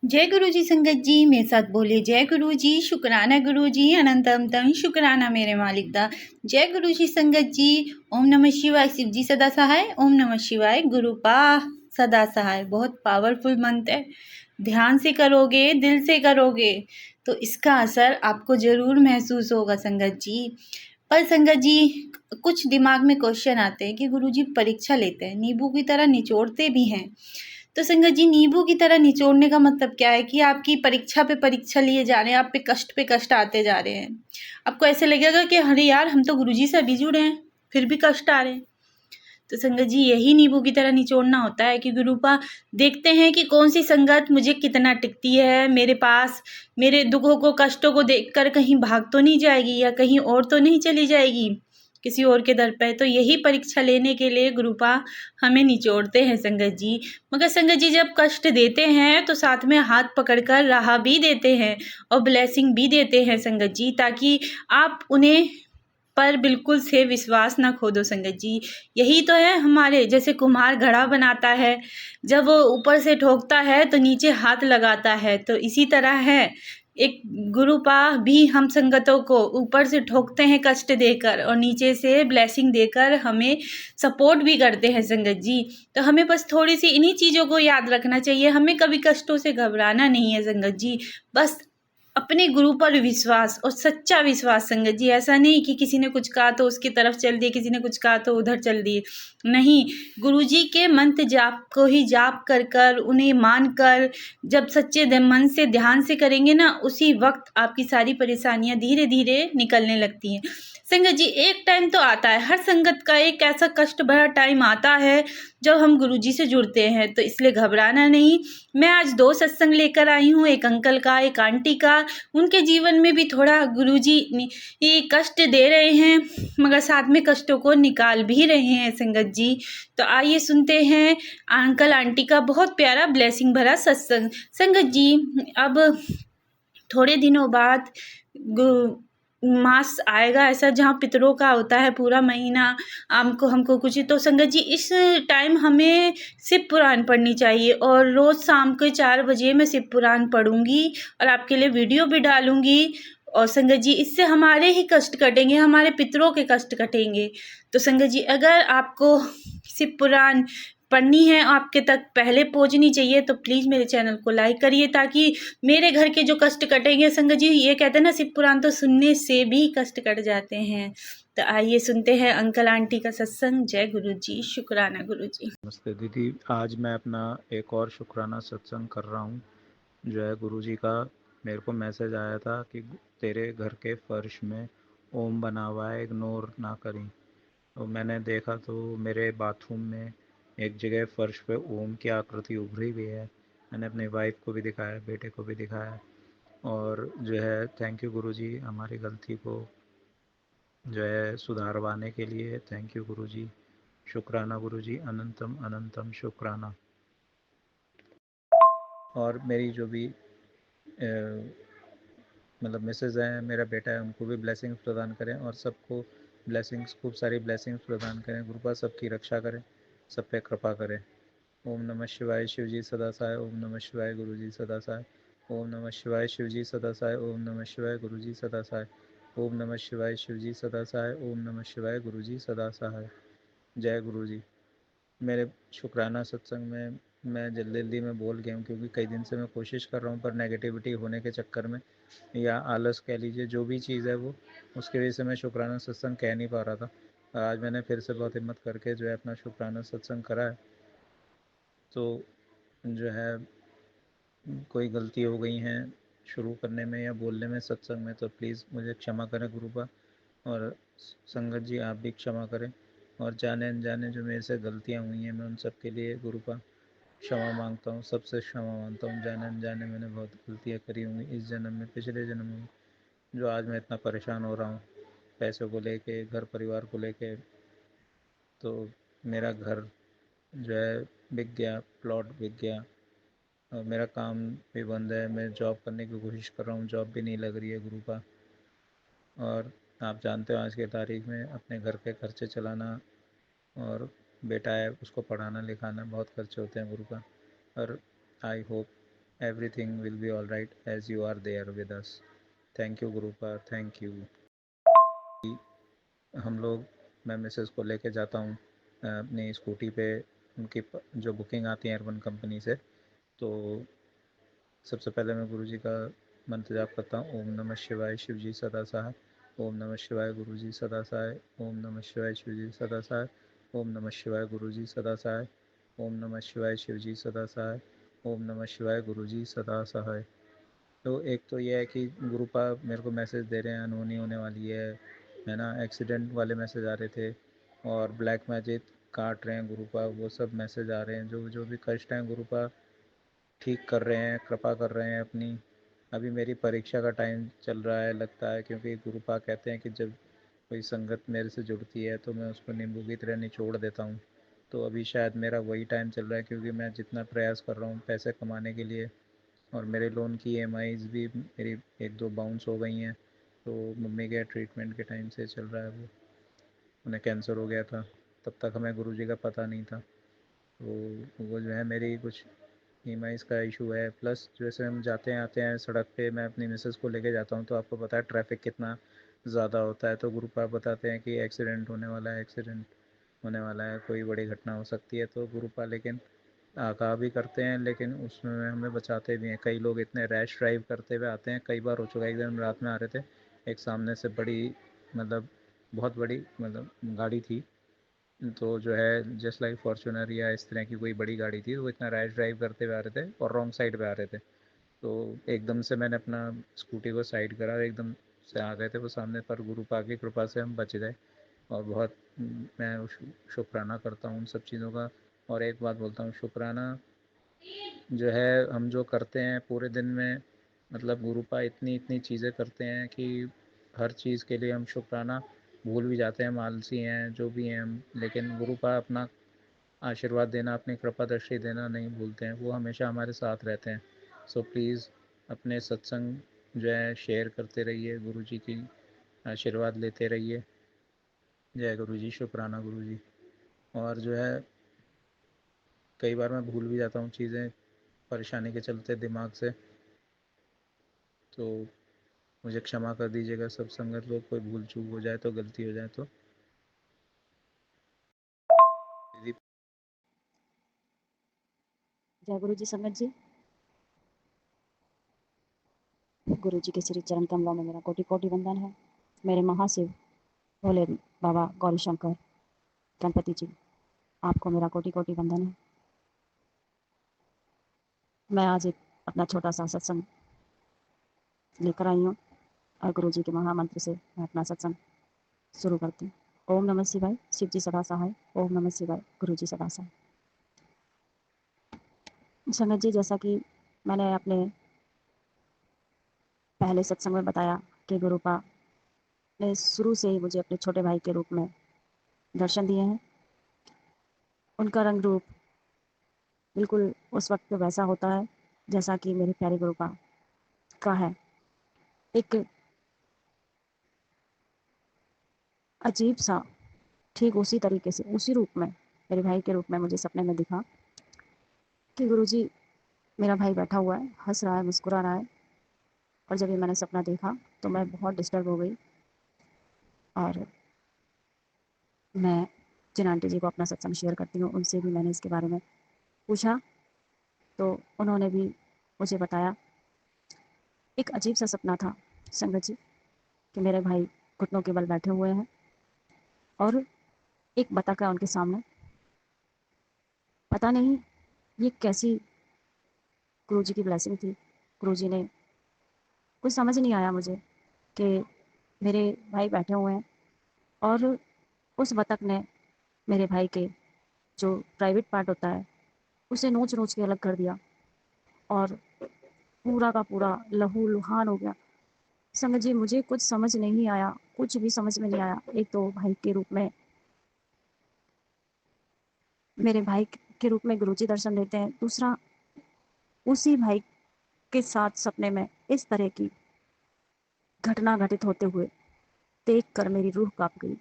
जय गुरु जी संगत जी, मेरे साथ बोले जय गुरु जी, शुक्राना गुरु जी, अनंतम तम शुक्राना मेरे मालिक दा। जय गुरु जी संगत जी। ओम नमः शिवाय, शिव जी सदा सहाय। ओम नमः शिवाय, गुरु पाह सदा सहाय। बहुत पावरफुल मंत्र है। ध्यान से करोगे, दिल से करोगे तो इसका असर आपको जरूर महसूस होगा संगत जी। पर संगत जी, कुछ दिमाग में क्वेश्चन आते हैं कि गुरु जी परीक्षा लेते हैं, नींबू की तरह निचोड़ते भी हैं। तो संगत जी, नींबू की तरह निचोड़ने का मतलब क्या है कि आपकी परीक्षा पे परीक्षा लिए जा रहे हैं, आप पे कष्ट आते जा रहे हैं। आपको ऐसे लगेगा कि अरे यार, हम तो गुरुजी से अभी जुड़े हैं, फिर भी कष्ट आ रहे हैं। तो संगत जी, यही नींबू की तरह निचोड़ना होता है कि गुरुपा देखते हैं कि कौन सी संगत मुझे कितना टिकती है मेरे पास, मेरे दुखों को कष्टों को देखकर कहीं भाग तो नहीं जाएगी या कहीं और तो नहीं चली जाएगी किसी और के दर पे। तो यही परीक्षा लेने के लिए गुरुपा हमें निचोड़ते हैं संगत जी। मगर संगत जी, जब कष्ट देते हैं तो साथ में हाथ पकड़कर राह भी देते हैं और ब्लेसिंग भी देते हैं संगत जी, ताकि आप उन्हें पर बिल्कुल से विश्वास ना खो दो संगत जी। यही तो है हमारे, जैसे कुम्हार घड़ा बनाता है, जब वो ऊपर से ठोकता है तो नीचे हाथ लगाता है, तो इसी तरह है एक गुरुपा भी हम संगतों को ऊपर से ठोकते हैं कष्ट देकर और नीचे से ब्लेसिंग देकर हमें सपोर्ट भी करते हैं संगत जी। तो हमें बस थोड़ी सी इन्हीं चीज़ों को याद रखना चाहिए, हमें कभी कष्टों से घबराना नहीं है संगत जी। बस अपने गुरु पर विश्वास और सच्चा विश्वास संगत जी। ऐसा नहीं कि किसी ने कुछ कहा तो उसकी तरफ चल दिए, किसी ने कुछ कहा तो उधर चल दिए। नहीं, गुरु जी के मंत्र जाप को ही जाप कर कर उन्हें मान कर जब सच्चे मन से ध्यान से करेंगे ना, उसी वक्त आपकी सारी परेशानियां धीरे धीरे निकलने लगती हैं संगत जी। एक टाइम तो आता है, हर संगत का एक ऐसा कष्ट भरा टाइम आता है जब हम गुरु जी से जुड़ते हैं, तो इसलिए घबराना नहीं। मैं आज 2 सत्संग लेकर आई हूँ, एक अंकल का, एक आंटी का। उनके जीवन में भी थोड़ा गुरुजी ये कष्ट दे रहे हैं, मगर साथ में कष्टों को निकाल भी रहे हैं संगत जी। तो आइए सुनते हैं अंकल आंटी का बहुत प्यारा ब्लेसिंग भरा सत्संग संगत जी। अब थोड़े दिनों बाद मास आएगा ऐसा, जहाँ पितरों का होता है पूरा महीना, हमको कुछ। तो संगत जी, इस टाइम हमें शिव पुराण पढ़नी चाहिए और रोज़ शाम को 4 बजे मैं शिव पुराण पढ़ूंगी और आपके लिए वीडियो भी डालूंगी। और संगत जी, इससे हमारे ही कष्ट कटेंगे, हमारे पितरों के कष्ट कटेंगे। तो संगत जी, अगर आपको शिव पुराण पढ़नी है, आपके तक पहले पहुंचनी चाहिए, तो प्लीज़ मेरे चैनल को लाइक करिए ताकि मेरे घर के जो कष्ट कटेंगे। संगत जी, ये कहते हैं ना, शिव पुराण तो सुनने से भी कष्ट कट जाते हैं। तो आइए सुनते हैं अंकल आंटी का सत्संग। जय गुरु जी, शुक्राना गुरु जी। नमस्ते दीदी, आज मैं अपना एक और शुक्राना सत्संग कर रहा हूँ। जो है गुरु जी का मेरे को मैसेज आया था कि तेरे घर के फर्श में ओम बना हुआ है, इग्नोर ना करें। तो मैंने देखा तो मेरे बाथरूम में एक जगह फर्श पे ओम की आकृति उभरी हुई है। मैंने अपनी वाइफ को भी दिखाया, बेटे को भी दिखाया। और जो है थैंक यू गुरु जी, हमारी गलती को जो है सुधारवाने के लिए थैंक यू गुरु जी। शुक्राना गुरु जी, अनंतम अनंतम शुक्राना। और मेरी जो भी मतलब मिसेज हैं, मेरा बेटा है, उनको भी ब्लेसिंग्स प्रदान करें और सबको ब्लेसिंग्स, खूब सारी ब्लेसिंग्स प्रदान करें। गुरुपा सबकी रक्षा करें, सब पे कृपा करें। ओम नमः शिवाय, शिव जी सदा सहाय। ओम नमः शिवाय, गुरु जी सदा सहाय। ओम नमः शिवाय, शिव जी सदा सहाय। ओम नमः शिवाय, गुरु जी सदा सहाय। ओम नमः शिवाय, शिव जी सदा सहाय। ओम नमः शिवाय, गुरु जी सदा सहाय। जय गुरु जी। मेरे शुक्राना सत्संग में मैं जल्दी जल्दी में बोल गया हूँ, क्योंकि कई दिन से मैं कोशिश कर रहा हूँ, पर नेगेटिविटी होने के चक्कर में या आलस कह लीजिए, जो भी चीज़ है वो, उसकी वजह से मैं शुक्राना सत्संग कह नहीं पा रहा था। आज मैंने फिर से बहुत हिम्मत करके जो है अपना शुक्राना सत्संग करा है। तो जो है कोई गलती हो गई हैं शुरू करने में या बोलने में सत्संग में, तो प्लीज़ मुझे क्षमा करें गुरुपा। और संगत जी, आप भी क्षमा करें। और जाने अनजाने जो मेरे से गलतियाँ हुई हैं, मैं उन सब के लिए गुरुपा क्षमा मांगता हूँ, सबसे क्षमा मांगता हूँ। जाने अनजाने मैंने बहुत गलतियाँ करी होंगी इस जन्म में, पिछले जन्म में, जो आज मैं इतना परेशान हो रहा हूँ पैसों को लेके, घर परिवार को लेके। तो मेरा घर जो है बिक गया, प्लॉट बिक गया, और मेरा काम भी बंद है। मैं जॉब करने की कोशिश कर रहा हूँ, जॉब भी नहीं लग रही है गुरुपा। और आप जानते हो आज के तारीख में अपने घर के खर्चे चलाना, और बेटा है उसको पढ़ाना लिखाना, बहुत खर्चे होते हैं गुरुपा। और I hope everything will be all right as you are there with us. Thank you Gurupa, thank you. हम लोग मैं मिसेस को लेके जाता हूँ अपनी स्कूटी पे, उनकी जो बुकिंग आती है अर्बन कंपनी से, तो सबसे पहले मैं गुरु जी का मंत्र जाप करता हूँ। ओम नमः शिवाय शिव जी सदा सहाय, ओम नमः शिवाय गुरु जी सदा सहाय, ओम नमः शिवाय शिव जी सदा सहाय, ओम नमः शिवाय गुरु जी सदा सहाय, ओम नमः शिवाय शिव जी सदा सहाय, ओम नमः शिवाय गुरु जी सदा सहाय। तो एक तो ये है कि गुरुपा मेरे को मैसेज दे रहे हैं अनहोनी होने वाली है ना, एक्सीडेंट वाले मैसेज आ रहे थे, और ब्लैक मैजिक काट रहे हैं गुरुपा, वो सब मैसेज आ रहे हैं। जो जो भी कष्ट हैं गुरुपा ठीक कर रहे हैं, कृपा कर रहे हैं अपनी। अभी मेरी परीक्षा का टाइम चल रहा है लगता है, क्योंकि गुरुपा कहते हैं कि जब कोई संगत मेरे से जुड़ती है तो मैं उसको नींबू की तरह निचोड़ देता हूँ। तो अभी शायद मेरा वही टाइम चल रहा है, क्योंकि मैं जितना प्रयास कर रहा हूँ पैसे कमाने के लिए, और मेरे लोन की ईएमआईज़ भी मेरी एक दो बाउंस हो गई हैं। तो मम्मी के ट्रीटमेंट के टाइम से चल रहा है, वो उन्हें कैंसर हो गया था, तब तक हमें गुरुजी का पता नहीं था। तो वो जो है मेरी कुछ ईएमआईज़ का इशू है, प्लस जैसे हम जाते हैं आते हैं सड़क पे, मैं अपनी मिसेस को लेके जाता हूँ तो आपको पता है ट्रैफिक कितना ज़्यादा होता है। तो गुरुपा बताते हैं कि एक्सीडेंट होने वाला है, एक्सीडेंट होने वाला है, कोई बड़ी घटना हो सकती है। तो गुरुपा लेकिन आगाह भी करते हैं, लेकिन उसमें हमें बचाते भी हैं। कई लोग इतने रैश ड्राइव करते हुए आते हैं, कई बार हो चुका है। एक दिन रात में आ रहे थे, एक सामने से बड़ी मतलब बहुत बड़ी मतलब गाड़ी थी, तो जो है जस्ट लाइक फॉर्चूनर या इस तरह की कोई बड़ी गाड़ी थी, वो इतना रैश ड्राइव करते हुए आ रहे थे और रॉन्ग साइड पे आ रहे थे। तो एकदम से मैंने अपना स्कूटी को साइड करा और एकदम से आ गए थे वो सामने, पर गुरुपा की कृपा से हम बच गए। और बहुत मैं शुक्राना करता हूँ उन सब चीज़ों का। और एक बात बोलता हूँ, शुक्राना जो है हम जो करते हैं पूरे दिन में, मतलब गुरुपा इतनी इतनी चीज़ें करते हैं कि हर चीज़ के लिए हम शुक्राना भूल भी जाते हैं, आलसी हैं जो भी हैं हम, लेकिन गुरुपा अपना आशीर्वाद देना, अपनी कृपा दृष्टि देना नहीं भूलते हैं, वो हमेशा हमारे साथ रहते हैं। सो प्लीज़ अपने सत्संग जो है शेयर करते रहिए, गुरु जी की आशीर्वाद लेते रहिए। जय गुरु जी, शुक्राना गुरु जी। और जो है कई बार मैं भूल भी जाता हूँ चीज़ें परेशानी के चलते दिमाग से, तो मुझे क्षमा कर दीजिएगा सब संगत लोग, कोई भूल चूक हो जाए तो, गलती हो जाए तो। दीदी जय गुरु जी संगत जी। गुरु जी के श्री चरण कमलों में मेरा कोटि कोटि वंदन है। मेरे महाशिव भोले बाबा गौरी शंकर गणपति जी, आपको मेरा कोटि कोटि वंदन है। मैं आज एक अपना छोटा सा सत्संग लेकर आई हूँ और गुरु जी के महामंत्र से मैं अपना सत्संग शुरू करती हूँ। ओम नमः शिवाय शिव जी सदा सहाय, ओम नमः शिवाय गुरु जी सदा सहाय। संगत जी, जैसा कि मैंने अपने पहले सत्संग में बताया कि गुरुपा ने शुरू से ही मुझे अपने छोटे भाई के रूप में दर्शन दिए हैं। उनका रंग रूप बिल्कुल उस वक्त वैसा होता है जैसा कि मेरे प्यारे गुरुपा का है। एक अजीब सा, ठीक उसी तरीके से उसी रूप में मेरे भाई के रूप में मुझे सपने में दिखा कि गुरुजी, मेरा भाई बैठा हुआ है, हंस रहा है, मुस्कुरा रहा है। और जब ये मैंने सपना देखा तो मैं बहुत डिस्टर्ब हो गई और मैं जिन आंटी जी को अपना सत्संग शेयर करती हूँ उनसे भी मैंने इसके बारे में पूछा, तो उन्होंने भी मुझे बताया। एक अजीब सा सपना था संगत जी कि मेरे भाई घुटनों के बल बैठे हुए हैं और एक बतख है उनके सामने। पता नहीं ये कैसी गुरुजी की ब्लेसिंग थी। गुरुजी ने, कुछ समझ नहीं आया मुझे कि मेरे भाई बैठे हुए हैं और उस बतख ने मेरे भाई के जो प्राइवेट पार्ट होता है उसे नोच नोच के अलग कर दिया और पूरा का पूरा लहू लुहान हो गया। संगत जी, मुझे कुछ समझ नहीं आया, कुछ भी समझ में नहीं आया। एक तो भाई के रूप में, मेरे भाई के रूप में गुरुजी दर्शन देते हैं, दूसरा उसी भाई के साथ सपने में इस तरह की घटना घटित होते हुए देख कर मेरी रूह कांप गई।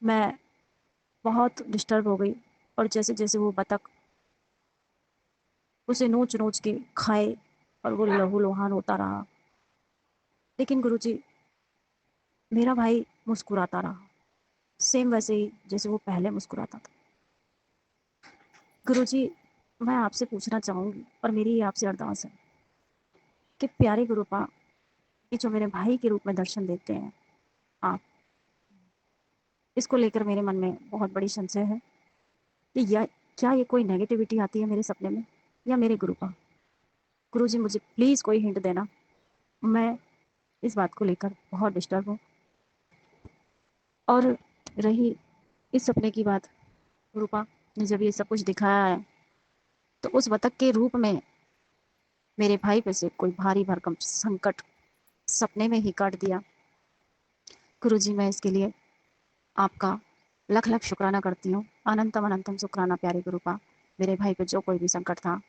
मैं बहुत डिस्टर्ब हो गई और जैसे जैसे वो बतख उसे नोच-नोच के खाए और वो लहू-लुहान होता रहा। लेकिन गुरुजी, मेरा भाई मुस्कुराता रहा, सेम वैसे ही जैसे वो पहले मुस्कुराता था। गुरुजी, मैं आपसे पूछना चाहूँगी और मेरी ये आपसे अरदास है कि प्यारे गुरुपा, ये जो मेरे भाई के रूप में दर्शन देते हैं आप, इसको लेकर मेरे मन में बहुत बड़ी संशय है कि या क्या ये कोई नेगेटिविटी आती है मेरे सपने में या मेरे गुरुपा? गुरुजी, मुझे प्लीज़ कोई हिंट देना। मैं इस बात को लेकर बहुत डिस्टर्ब हूँ। और रही इस सपने की बात, गुरुपा ने जब ये सब कुछ दिखाया है, तो उस बतख के रूप में मेरे भाई पे से कोई भारी भरकम संकट सपने में ही काट दिया। गुरुजी, मैं इसके लिए आपका लख लख शुक्राना करती हूँ, अनंतम अनंतम शुक्राना प्यारे गुरुपा। मेरे भाई पे जो कोई भी संकट था,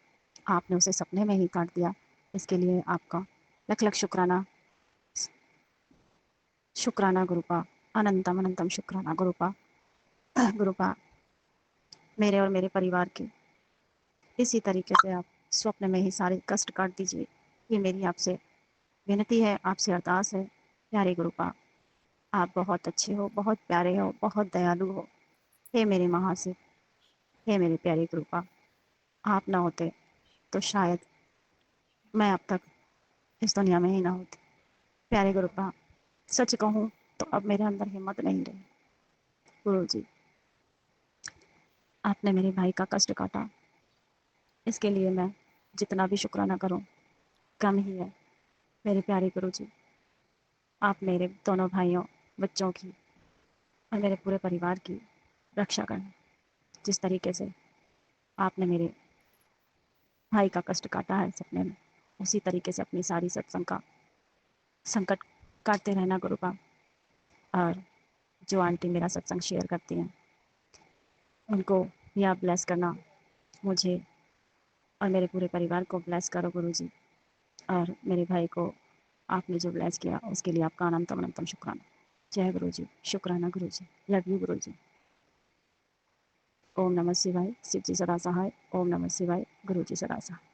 आपने उसे सपने में ही काट दिया। इसके लिए आपका लख लख शुक्राना, शुक्राना गुरुपा, अनंतम अनंतम शुक्राना गुरुपा। गुरुपा, मेरे और मेरे परिवार के इसी तरीके से आप स्वप्न में ही सारे कष्ट काट दीजिए। ये मेरी आपसे विनती है, आपसे अरदास है। प्यारे गुरुपा, आप बहुत अच्छे हो, बहुत प्यारे हो, बहुत दयालु हो। हे मेरे महाशिव, हे मेरे प्यारे गुरुपा, आप ना होते तो शायद मैं अब तक इस दुनिया में ही ना होती। प्यारे गुरुपा, सच कहूँ तो अब मेरे अंदर हिम्मत नहीं रही। गुरु जी, आपने मेरे भाई का कष्ट काटा, इसके लिए मैं जितना भी शुक्राना करूँ कम ही है। मेरे प्यारे गुरु जी, आप मेरे दोनों भाइयों, बच्चों की और मेरे पूरे परिवार की रक्षा करें। जिस तरीके से आपने मेरे भाई का कष्ट काटा है सपने में, उसी तरीके से अपनी सारी सत्संग का संकट काटते रहना गुरुपा। और जो आंटी मेरा सत्संग शेयर करती हैं, उनको भी आप ब्लेस करना, मुझे और मेरे पूरे परिवार को ब्लेस करो गुरुजी। और मेरे भाई को आपने जो ब्लेस किया उसके लिए आपका अनंतम अनंतम शुक्राना। जय गुरुजी, शुक्राना गुरुजी, लव यू गुरुजी। ओम नमः शिवाय, शिव जी सदा सहाय। ओम नमः शिवाय, गुरुजी सदा सहाय।